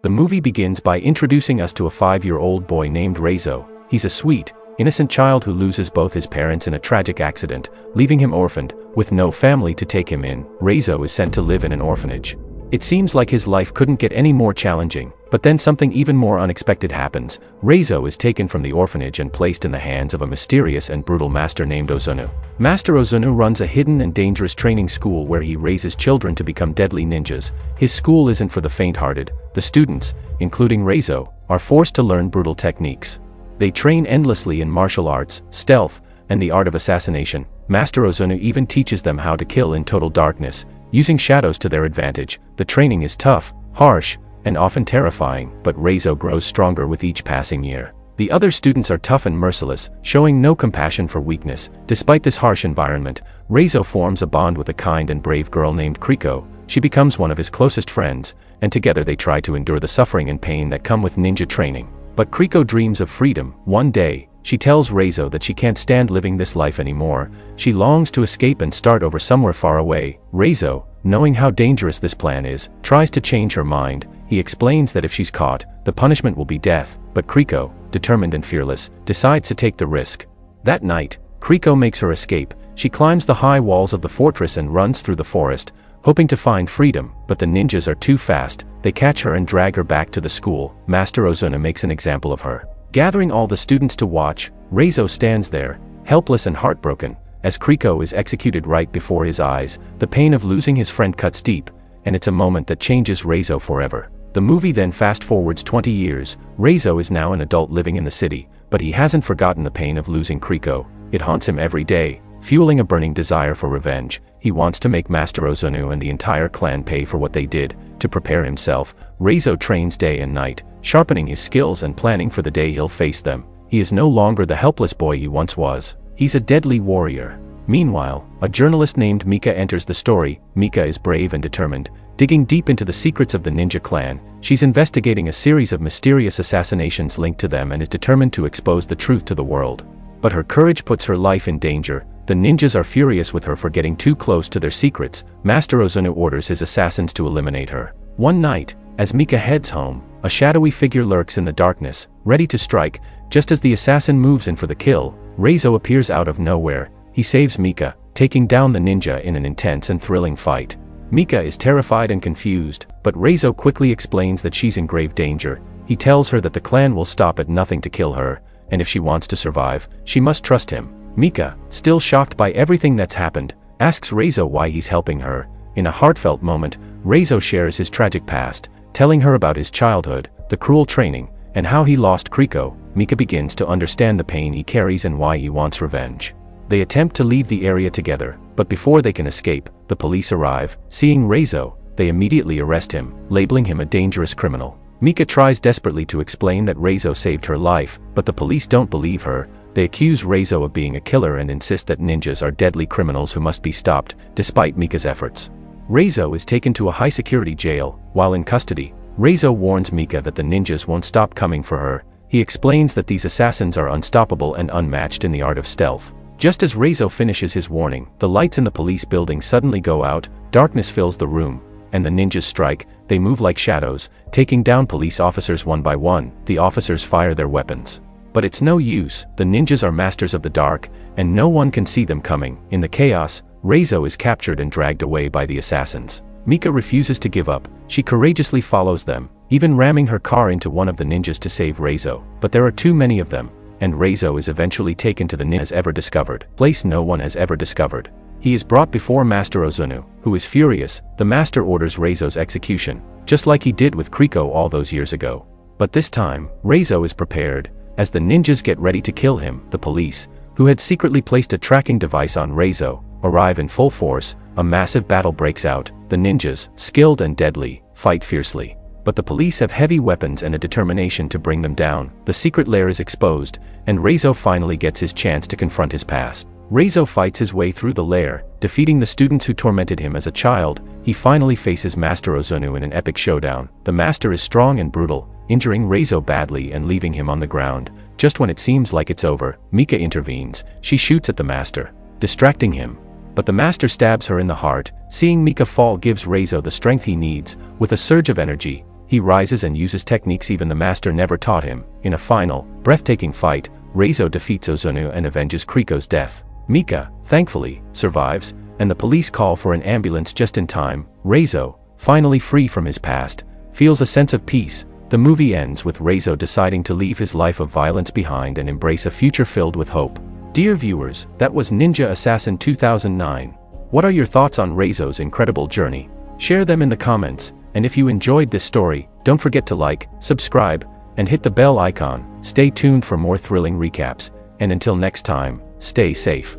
The movie begins by introducing us to a 5-year-old boy named Raizo. He's a sweet, innocent child who loses both his parents in a tragic accident, leaving him orphaned, with no family to take him in. Raizo is sent to live in an orphanage. It seems like his life couldn't get any more challenging, but then something even more unexpected happens. Raizo is taken from the orphanage and placed in the hands of a mysterious and brutal master named Ozunu. Master Ozunu runs a hidden and dangerous training school where he raises children to become deadly ninjas. His school isn't for the faint-hearted. The students, including Raizo, are forced to learn brutal techniques. They train endlessly in martial arts, stealth, and the art of assassination. Master Ozunu even teaches them how to kill in total darkness, using shadows to their advantage. The training is tough, harsh, and often terrifying, but Raizo grows stronger with each passing year. The other students are tough and merciless, showing no compassion for weakness. Despite this harsh environment, Raizo forms a bond with a kind and brave girl named Kriko. She becomes one of his closest friends, and together they try to endure the suffering and pain that come with ninja training. But Kriko dreams of freedom. One day, she tells Raizo that she can't stand living this life anymore. She longs to escape and start over somewhere far away. Raizo, knowing how dangerous this plan is, tries to change her mind. He explains that if she's caught, the punishment will be death, but Kriko, determined and fearless, decides to take the risk. That night, Kriko makes her escape. She climbs the high walls of the fortress and runs through the forest, hoping to find freedom, but the ninjas are too fast. They catch her and drag her back to the school. Master Ozunu makes an example of her. Gathering all the students to watch, Raizo stands there, helpless and heartbroken, as Kriko is executed right before his eyes. The pain of losing his friend cuts deep, and it's a moment that changes Raizo forever. The movie then fast-forwards 20 years. Raizo is now an adult living in the city, but he hasn't forgotten the pain of losing Kriko. It haunts him every day, fueling a burning desire for revenge. He wants to make Master Ozunu and the entire clan pay for what they did. To prepare himself, Raizo trains day and night, sharpening his skills and planning for the day he'll face them. He is no longer the helpless boy he once was. He's a deadly warrior. Meanwhile, a journalist named Mika enters the story. Mika is brave and determined, digging deep into the secrets of the ninja clan. She's investigating a series of mysterious assassinations linked to them and is determined to expose the truth to the world. But her courage puts her life in danger. The ninjas are furious with her for getting too close to their secrets. Master Ozunu orders his assassins to eliminate her. One night, as Mika heads home, a shadowy figure lurks in the darkness, ready to strike. Just as the assassin moves in for the kill, Raizo appears out of nowhere. He saves Mika, taking down the ninja in an intense and thrilling fight. Mika is terrified and confused, but Raizo quickly explains that she's in grave danger. He tells her that the clan will stop at nothing to kill her, and if she wants to survive, she must trust him. Mika, still shocked by everything that's happened, asks Raizo why he's helping her. In a heartfelt moment, Raizo shares his tragic past, telling her about his childhood, the cruel training, and how he lost Kriko. Mika begins to understand the pain he carries and why he wants revenge. They attempt to leave the area together, but before they can escape, the police arrive. Seeing Raizo, they immediately arrest him, labeling him a dangerous criminal. Mika tries desperately to explain that Raizo saved her life, but the police don't believe her. They accuse Raizo of being a killer and insist that ninjas are deadly criminals who must be stopped. Despite Mika's efforts, Raizo is taken to a high-security jail. While in custody, Raizo warns Mika that the ninjas won't stop coming for her. He explains that these assassins are unstoppable and unmatched in the art of stealth. Just as Raizo finishes his warning, the lights in the police building suddenly go out, darkness fills the room, and the ninjas strike. They move like shadows, taking down police officers one by one. The officers fire their weapons, but it's no use. The ninjas are masters of the dark, and no one can see them coming. In the chaos, Raizo is captured and dragged away by the assassins. Mika refuses to give up. She courageously follows them, even ramming her car into one of the ninjas to save Raizo. But there are too many of them, and Raizo is eventually taken to the ninja has ever discovered, place no one has ever discovered. He is brought before Master Ozunu, who is furious. The master orders Raizo's execution, just like he did with Kriko all those years ago. But this time, Raizo is prepared. As the ninjas get ready to kill him, the police, who had secretly placed a tracking device on Raizo, arrive in full force. A massive battle breaks out. The ninjas, skilled and deadly, fight fiercely. But the police have heavy weapons and a determination to bring them down. The secret lair is exposed, and Raizo finally gets his chance to confront his past. Raizo fights his way through the lair, defeating the students who tormented him as a child. He finally faces Master Ozunu in an epic showdown. The master is strong and brutal, injuring Raizo badly and leaving him on the ground. Just when it seems like it's over, Mika intervenes. She shoots at the master, distracting him. But the master stabs her in the heart. Seeing Mika fall gives Raizo the strength he needs. With a surge of energy, he rises and uses techniques even the master never taught him. In a final, breathtaking fight, Raizo defeats Ozunu and avenges Kriko's death. Mika, thankfully, survives, and the police call for an ambulance just in time. Raizo, finally free from his past, feels a sense of peace. The movie ends with Raizo deciding to leave his life of violence behind and embrace a future filled with hope. Dear viewers, that was Ninja Assassin 2009. What are your thoughts on Raizo's incredible journey? Share them in the comments, and if you enjoyed this story, don't forget to like, subscribe, and hit the bell icon. Stay tuned for more thrilling recaps, and until next time, stay safe.